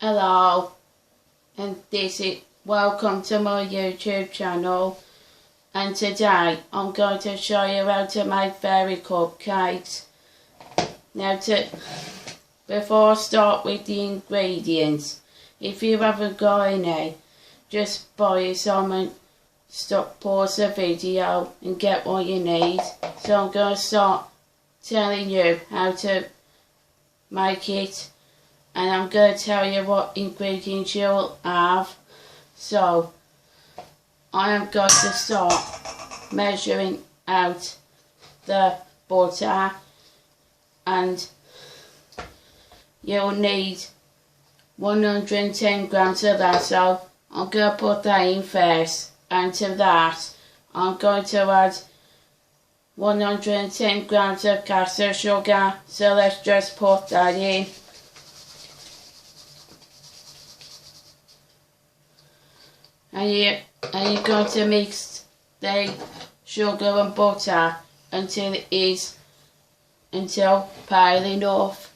Hello, and welcome to my YouTube channel, and today I'm going to show you how to make fairy cupcakes. Now before I start with the ingredients, if you haven't got any, just buy some and pause the video and get what you need. So I'm going to start telling you how to make it, and I'm going to tell you what ingredients you'll have. So I am going to start measuring out the butter, and you'll need 110 grams of that, so I'm going to put that in first, and to that I'm going to add 110 grams of caster sugar, so let's just put that in. And you're going to mix the sugar and butter until pale enough.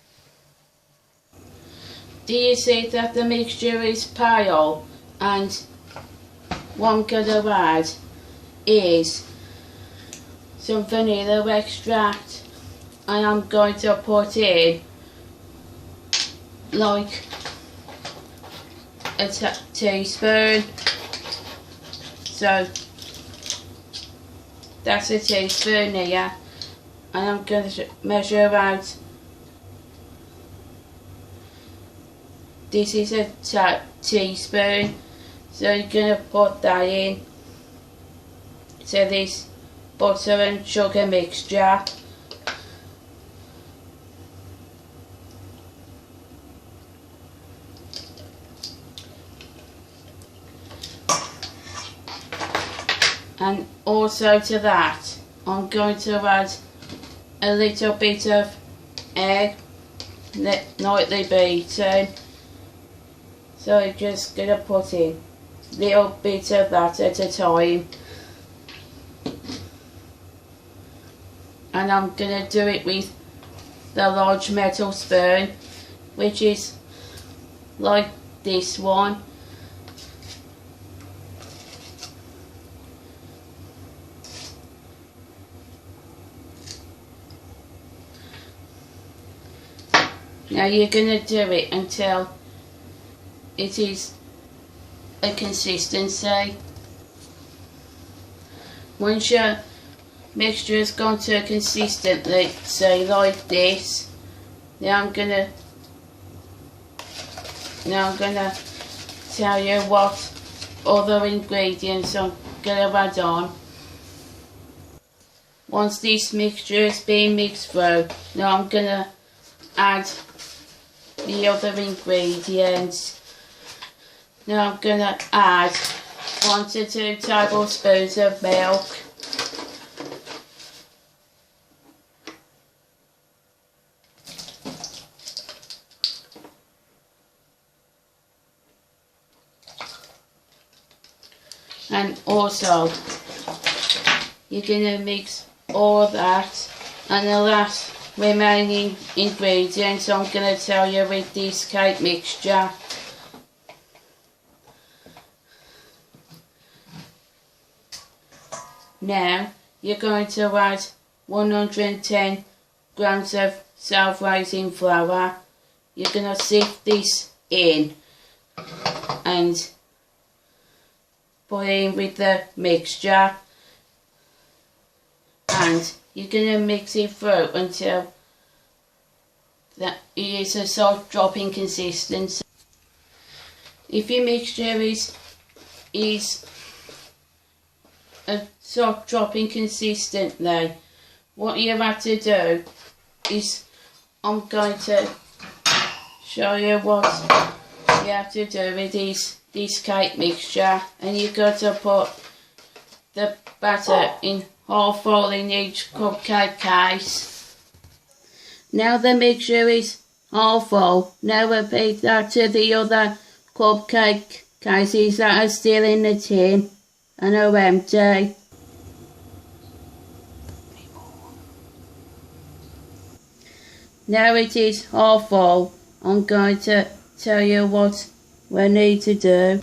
Do you see that the mixture is pale? And what I'm going to add is some vanilla extract, and I'm going to put in like a teaspoon. So that's a teaspoon here, and I'm going to measure out. This is a teaspoon, so you're going to put that in to this butter and sugar mixture. And also to that, I'm going to add a little bit of egg, lightly beaten. So I'm just going to put in a little bit of that at a time. And I'm going to do it with the large metal spoon, which is like this one. Now you're going to do it until it is a consistency. Once your mixture has gone to a consistency like this, now I'm gonna tell you what other ingredients I'm gonna add on. Once this mixture has been mixed through, now I'm gonna add the other ingredients. Now I'm going to add 1 to 2 tablespoons of milk, and also you're going to mix all that, and the last remaining ingredients I'm going to tell you with this cake mixture. Now you're going to add 110 grams of self-raising flour. You're going to sift this in and put it in with the mixture, and you're going to mix it through until that it is a soft dropping consistency. If your mixture is a soft dropping consistently, what you have to do is, I'm going to show you what you have to do with this cake mixture, and you've got to put the batter in half full in each cupcake case. Now the mixture is half full. Now repeat that to the other cupcake cases that are still in the tin and are empty. Now it is half full. I'm going to tell you what we need to do.